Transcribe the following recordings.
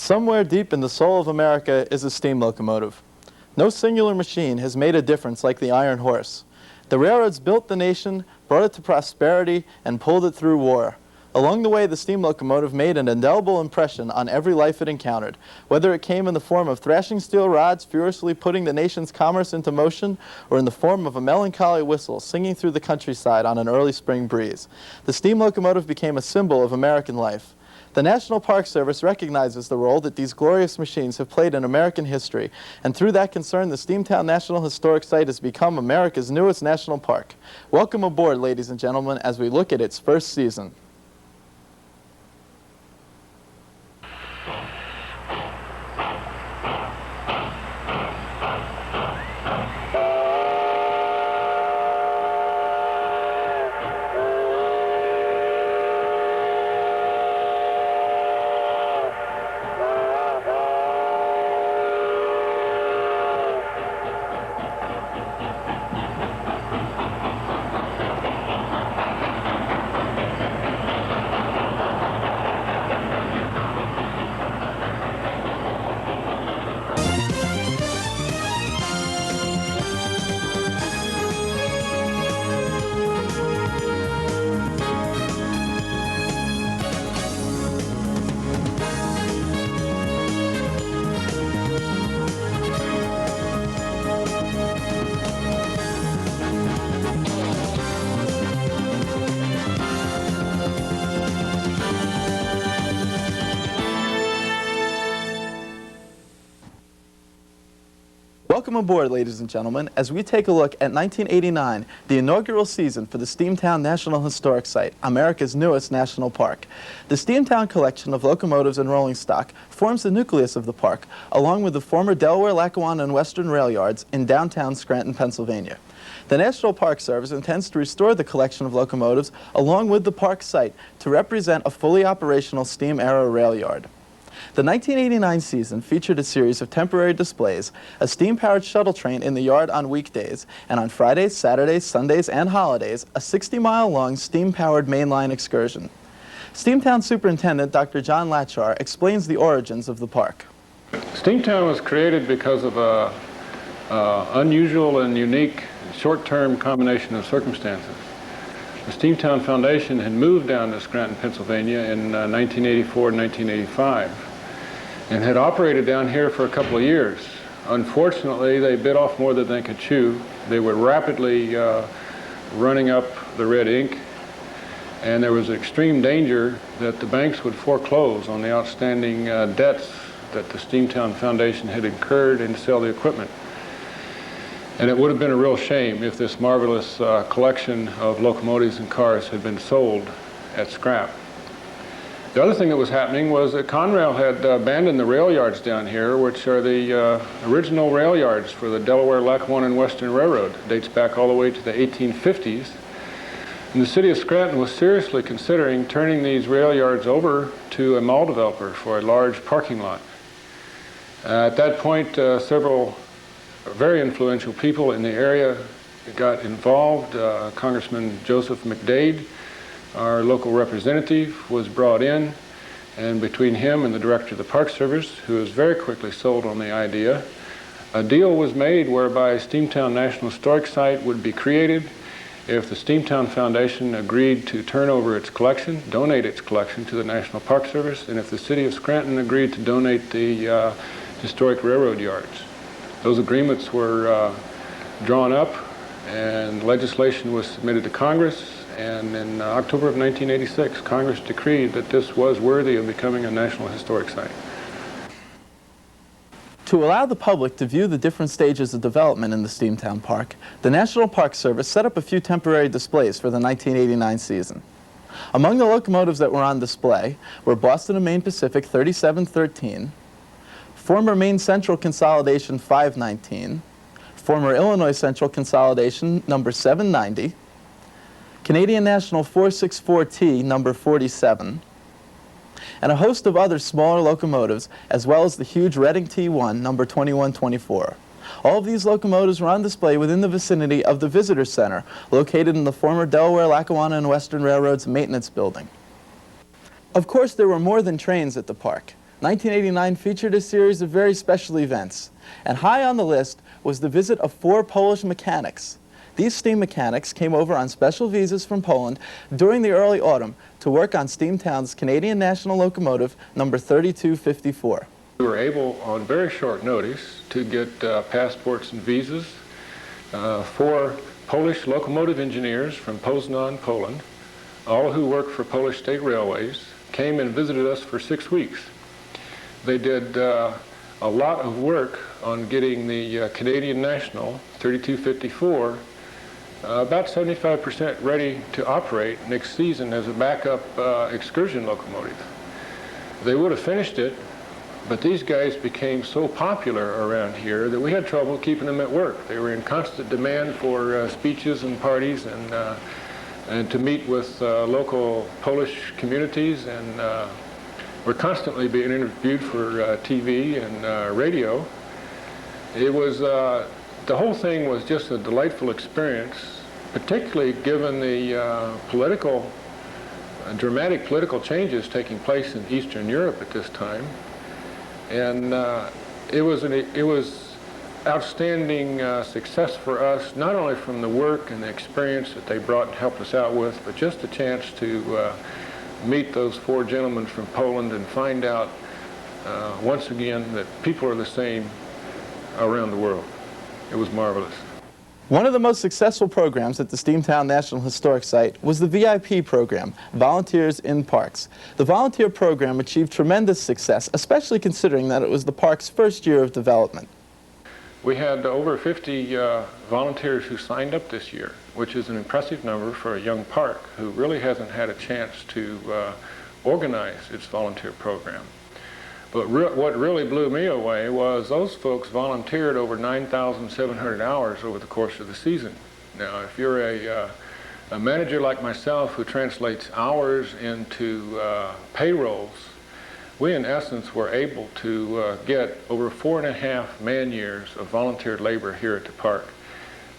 Somewhere deep in the soul of America is a steam locomotive. No singular machine has made a difference like the iron horse. The railroads built the nation, brought it to prosperity, and pulled it through war. Along the way, the steam locomotive made an indelible impression on every life it encountered, whether it came in the form of thrashing steel rods furiously putting the nation's commerce into motion, or in the form of a melancholy whistle singing through the countryside on an early spring breeze. The steam locomotive became a symbol of American life. The National Park Service recognizes the role that these glorious machines have played in American history, and through that concern, the Steamtown National Historic Site has become America's newest national park. Welcome aboard, ladies and gentlemen, as we look at its first season. Welcome aboard, ladies and gentlemen, as we take a look at 1989, the inaugural season for the Steamtown National Historic Site, America's newest national park. The Steamtown collection of locomotives and rolling stock forms the nucleus of the park, along with the former Delaware, Lackawanna, and Western rail yards in downtown Scranton, Pennsylvania. The National Park Service intends to restore the collection of locomotives along with the park site to represent a fully operational steam-era rail yard. The 1989 season featured a series of temporary displays, a steam-powered shuttle train in the yard on weekdays, and on Fridays, Saturdays, Sundays, and holidays, a 60-mile-long steam-powered mainline excursion. Steamtown Superintendent Dr. John Latschar explains the origins of the park. Steamtown was created because of an unusual and unique short-term combination of circumstances. The Steamtown Foundation had moved down to Scranton, Pennsylvania in 1984 and 1985 and had operated down here for a couple of years. Unfortunately, they bit off more than they could chew. They were rapidly running up the red ink, and there was extreme danger that the banks would foreclose on the outstanding debts that the Steamtown Foundation had incurred and sell the equipment. And it would have been a real shame if this marvelous collection of locomotives and cars had been sold at scrap. The other thing that was happening was that Conrail had abandoned the rail yards down here, which are the original rail yards for the Delaware, Lackawanna, and Western Railroad. It dates back all the way to the 1850s. And the city of Scranton was seriously considering turning these rail yards over to a mall developer for a large parking lot. At that point, several very influential people in the area got involved. Congressman Joseph McDade, our local representative, was brought in, and between him and the director of the Park Service, who was very quickly sold on the idea, a deal was made whereby Steamtown National Historic Site would be created if the Steamtown Foundation agreed to turn over its collection, donate its collection to the National Park Service, and if the city of Scranton agreed to donate the historic railroad yards. Those agreements were drawn up, and legislation was submitted to Congress, and in October of 1986, Congress decreed that this was worthy of becoming a National Historic Site. To allow the public to view the different stages of development in the Steamtown Park, the National Park Service set up a few temporary displays for the 1989 season. Among the locomotives that were on display were Boston and Maine Pacific 3713, former Maine Central Consolidation 519, former Illinois Central Consolidation number 790, Canadian National 464T number 47, and a host of other smaller locomotives, as well as the huge Reading T1 number 2124. All of these locomotives were on display within the vicinity of the Visitor Center, located in the former Delaware, Lackawanna, and Western Railroad's maintenance building. Of course, there were more than trains at the park. 1989 featured a series of very special events, and high on the list was the visit of 4 Polish mechanics. These steam mechanics came over on special visas from Poland during the early autumn to work on Steamtown's Canadian National Locomotive number 3254. We were able, on very short notice, to get passports and visas. 4 Polish locomotive engineers from Poznan, Poland, all who work for Polish state railways, came and visited us for 6 weeks. They did a lot of work on getting the Canadian National 3254 about 75% ready to operate next season as a backup excursion locomotive. They would have finished it, but these guys became so popular around here that we had trouble keeping them at work. They were in constant demand for speeches and parties and to meet with local Polish communities, and were constantly being interviewed for TV and radio. It was, the whole thing was just a delightful experience, particularly given the dramatic political changes taking place in Eastern Europe at this time. And it was outstanding success for us, not only from the work and the experience that they brought and helped us out with, but just a chance to meet those 4 gentlemen from Poland and find out once again that people are the same around the world. It was marvelous. One of the most successful programs at the Steamtown National Historic Site was the VIP program, Volunteers in Parks. The volunteer program achieved tremendous success, especially considering that it was the park's first year of development. We had over 50 volunteers who signed up this year, which is an impressive number for a young park who really hasn't had a chance to organize its volunteer program. But what really blew me away was those folks volunteered over 9,700 hours over the course of the season. Now, if you're a manager like myself who translates hours into payrolls, we in essence were able to get over 4.5 man-years of volunteer labor here at the park.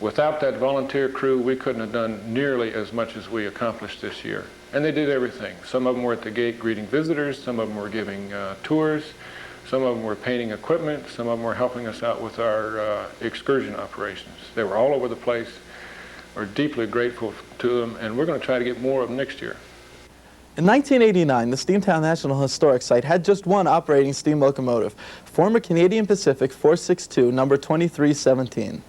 Without that volunteer crew, we couldn't have done nearly as much as we accomplished this year. And they did everything. Some of them were at the gate greeting visitors, some of them were giving tours, some of them were painting equipment, some of them were helping us out with our excursion operations. They were all over the place. We're deeply grateful to them, and we're going to try to get more of them next year. In 1989, the Steamtown National Historic Site had just one operating steam locomotive, former Canadian Pacific 462, number 2317.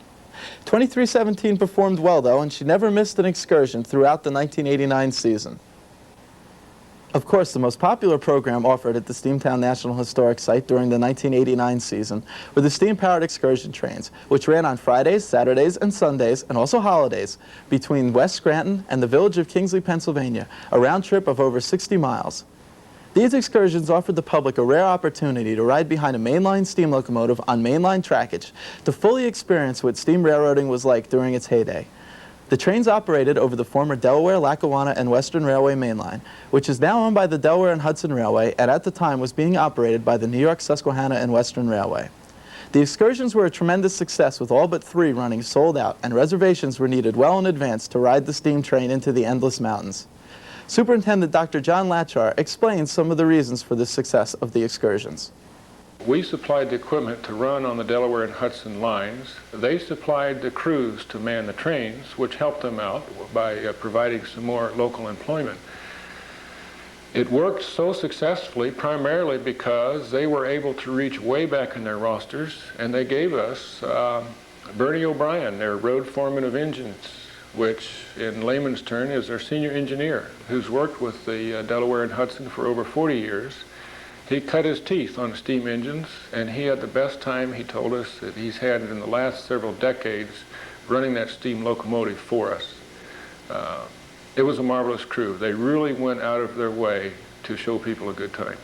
2317 performed well, though, and she never missed an excursion throughout the 1989 season. Of course, the most popular program offered at the Steamtown National Historic Site during the 1989 season were the steam-powered excursion trains, which ran on Fridays, Saturdays, and Sundays, and also holidays, between West Scranton and the village of Kingsley, Pennsylvania, a round trip of over 60 miles. These excursions offered the public a rare opportunity to ride behind a mainline steam locomotive on mainline trackage to fully experience what steam railroading was like during its heyday. The trains operated over the former Delaware, Lackawanna, and Western Railway mainline, which is now owned by the Delaware and Hudson Railway, and at the time was being operated by the New York, Susquehanna, and Western Railway. The excursions were a tremendous success, with all but 3 running sold out, and reservations were needed well in advance to ride the steam train into the endless mountains. Superintendent Dr. John Latschar explains some of the reasons for the success of the excursions. We supplied the equipment to run on the Delaware and Hudson lines. They supplied the crews to man the trains, which helped them out by providing some more local employment. It worked so successfully primarily because they were able to reach way back in their rosters, and they gave us Bernie O'Brien, their road foreman of engines, which in layman's term is their senior engineer, who's worked with the Delaware and Hudson for over 40 years. He cut his teeth on steam engines, and he had the best time, he told us, that he's had in the last several decades running that steam locomotive for us. It was a marvelous crew. They really went out of their way to show people a good time.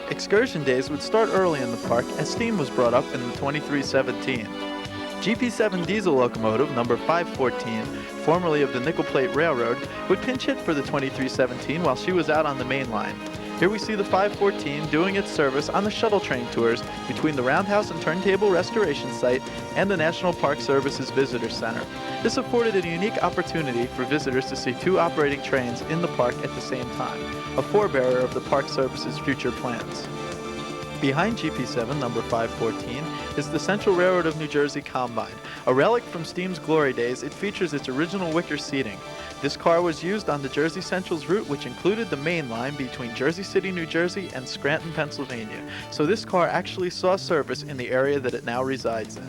Excursion days would start early in the park as steam was brought up in the 2317. GP7 diesel locomotive number 514, formerly of the Nickel Plate Railroad, would pinch hit for the 2317 while she was out on the main line. Here we see the 514 doing its service on the shuttle train tours between the Roundhouse and Turntable Restoration Site and the National Park Service's Visitor Center. This afforded a unique opportunity for visitors to see two operating trains in the park at the same time, a forebearer of the Park Service's future plans. Behind GP7 number 514 is the Central Railroad of New Jersey Combine. A relic from Steam's glory days, it features its original wicker seating. This car was used on the Jersey Central's route, which included the main line between Jersey City, New Jersey and Scranton, Pennsylvania. So this car actually saw service in the area that it now resides in.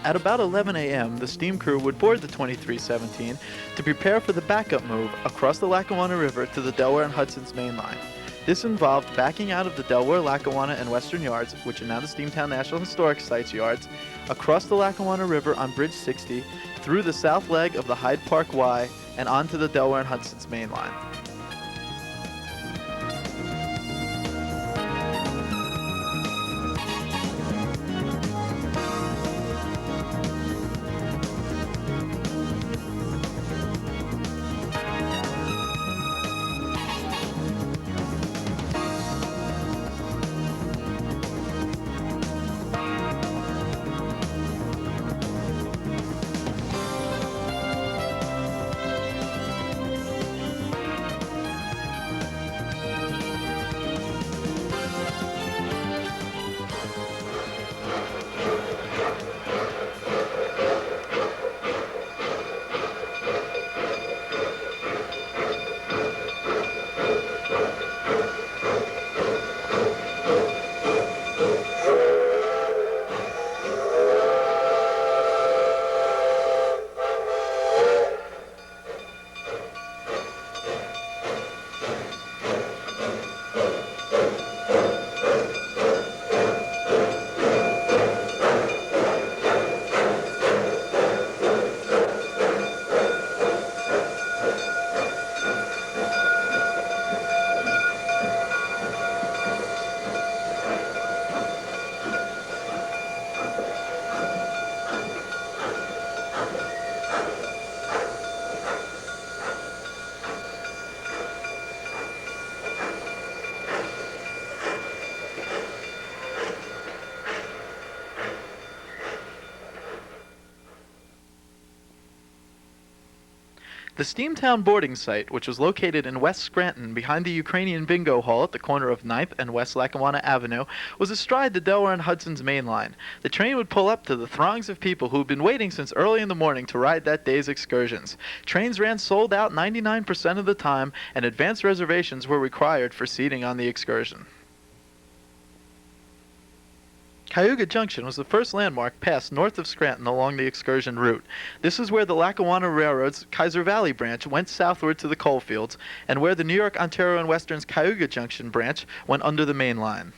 At about 11 a.m., the steam crew would board the 2317 to prepare for the backup move across the Lackawanna River to the Delaware and Hudson's main line. This involved backing out of the Delaware, Lackawanna, and Western yards, which are now the Steamtown National Historic Site's yards, across the Lackawanna River on Bridge 60, through the south leg of the Hyde Park Y, and onto the Delaware and Hudson's main line. The Steamtown boarding site, which was located in West Scranton behind the Ukrainian Bingo Hall at the corner of 9th and West Lackawanna Avenue, was astride the Delaware and Hudson's main line. The train would pull up to the throngs of people who had been waiting since early in the morning to ride that day's excursions. Trains ran sold out 99% of the time, and advance reservations were required for seating on the excursion. Cayuga Junction was the first landmark passed north of Scranton along the excursion route. This is where the Lackawanna Railroad's Kaiser Valley branch went southward to the coalfields, and where the New York, Ontario and Western's Cayuga Junction branch went under the main line.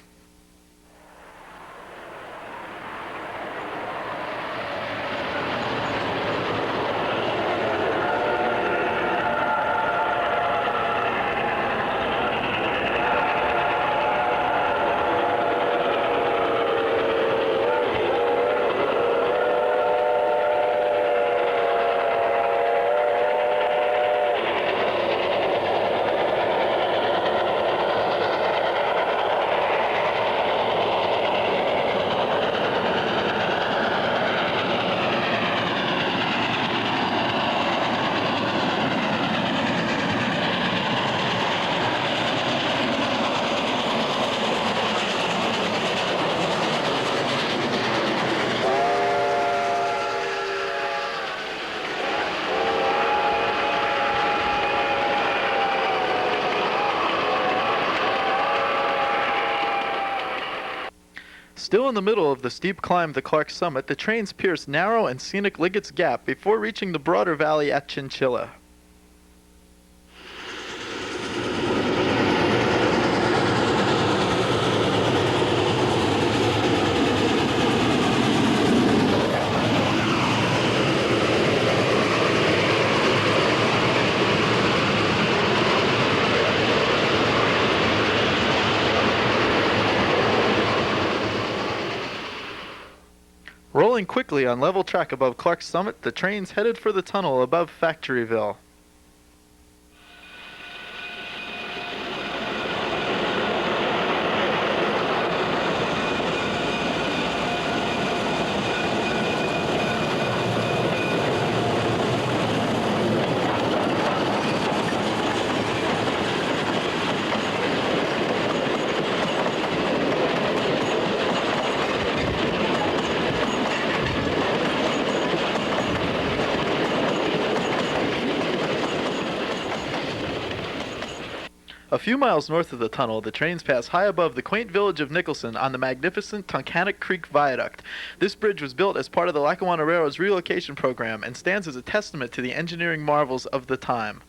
Still in the middle of the steep climb to Clark's summit, the trains pierce narrow and scenic Liggett's Gap before reaching the broader valley at Chinchilla. Rolling quickly on level track above Clark's summit, the trains headed for the tunnel above Factoryville. A few miles north of the tunnel, the trains pass high above the quaint village of Nicholson on the magnificent Tunkhannock Creek Viaduct. This bridge was built as part of the Lackawanna Railroad's relocation program and stands as a testament to the engineering marvels of the time.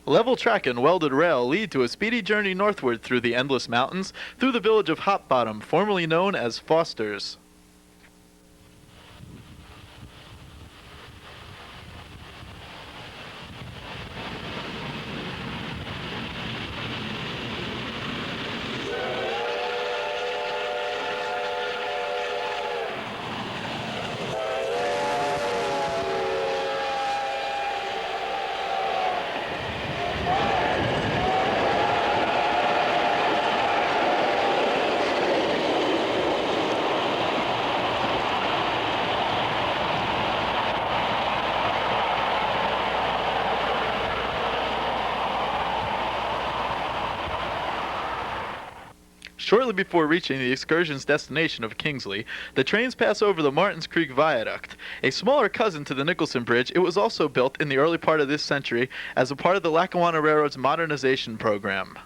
Level track and welded rail lead to a speedy journey northward through the endless mountains, through the village of Hop Bottom, formerly known as Foster's. Shortly before reaching the excursion's destination of Kingsley, the trains pass over the Martins Creek Viaduct. A smaller cousin to the Nicholson Bridge, it was also built in the early part of this century as a part of the Lackawanna Railroad's modernization program.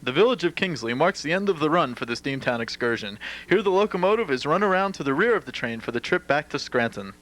The village of Kingsley marks the end of the run for the Steamtown excursion. Here the locomotive is run around to the rear of the train for the trip back to Scranton.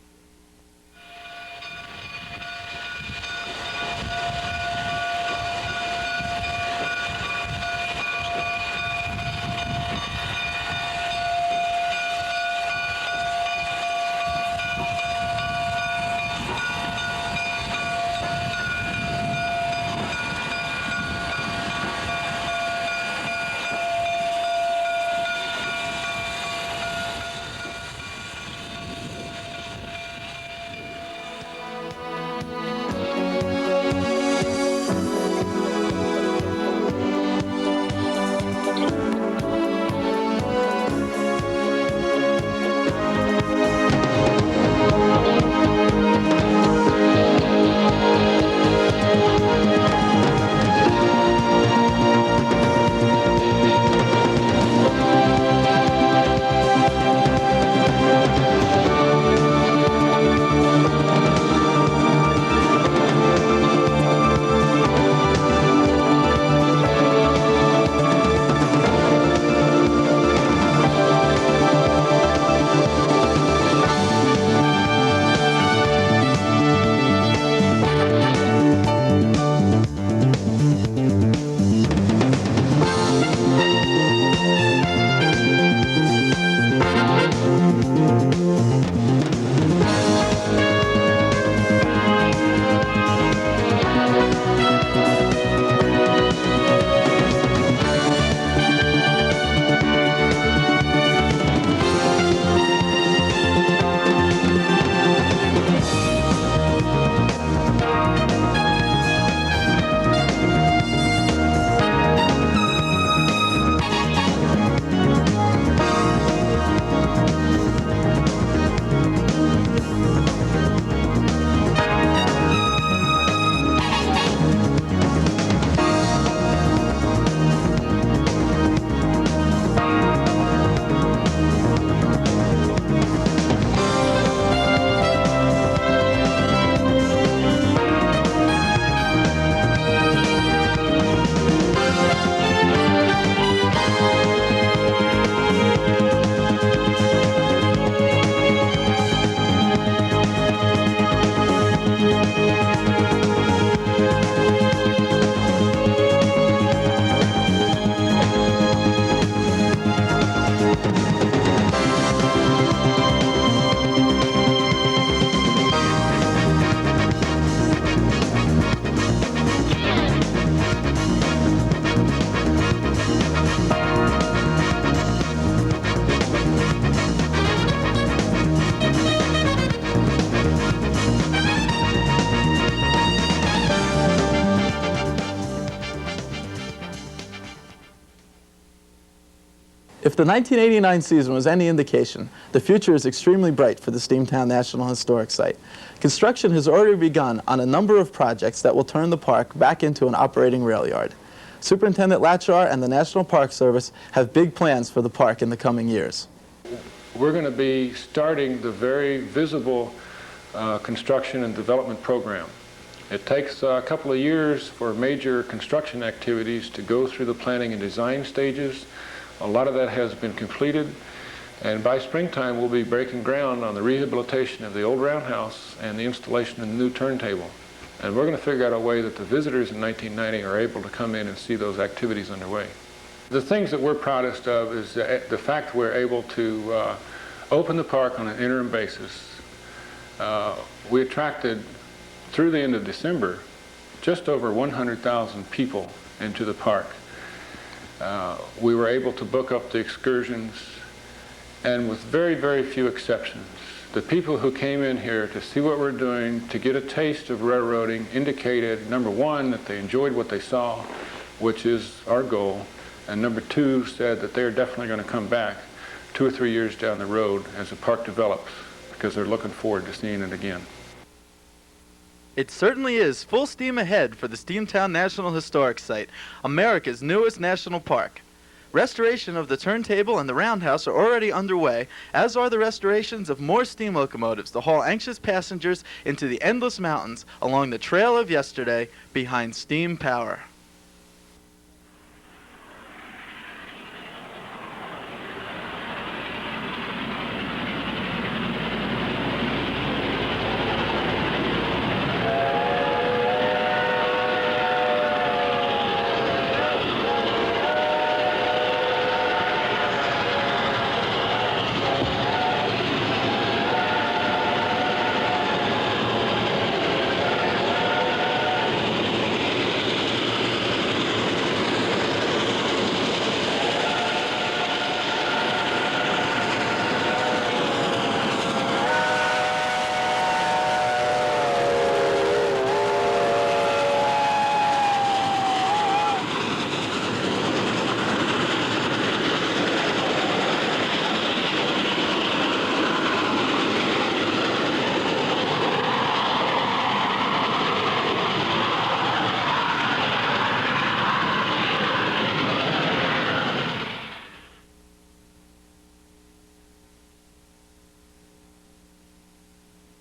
If the 1989 season was any indication, the future is extremely bright for the Steamtown National Historic Site. Construction has already begun on a number of projects that will turn the park back into an operating rail yard. Superintendent Latschar and the National Park Service have big plans for the park in the coming years. We're going to be starting the very visible construction and development program. It takes a couple of years for major construction activities to go through the planning and design stages. A lot of that has been completed, and by springtime we'll be breaking ground on the rehabilitation of the old roundhouse and the installation of the new turntable. And we're going to figure out a way that the visitors in 1990 are able to come in and see those activities underway. The things that we're proudest of is the fact we're able to open the park on an interim basis. We attracted, through the end of December, just over 100,000 people into the park. We were able to book up the excursions, and with very, very few exceptions, the people who came in here to see what we're doing, to get a taste of railroading, indicated, number one, that they enjoyed what they saw, which is our goal, and number two, said that they're definitely going to come back 2 or 3 years down the road as the park develops, because they're looking forward to seeing it again. It certainly is full steam ahead for the Steamtown National Historic Site, America's newest national park. Restoration of the turntable and the roundhouse are already underway, as are the restorations of more steam locomotives to haul anxious passengers into the endless mountains along the trail of yesterday behind steam power.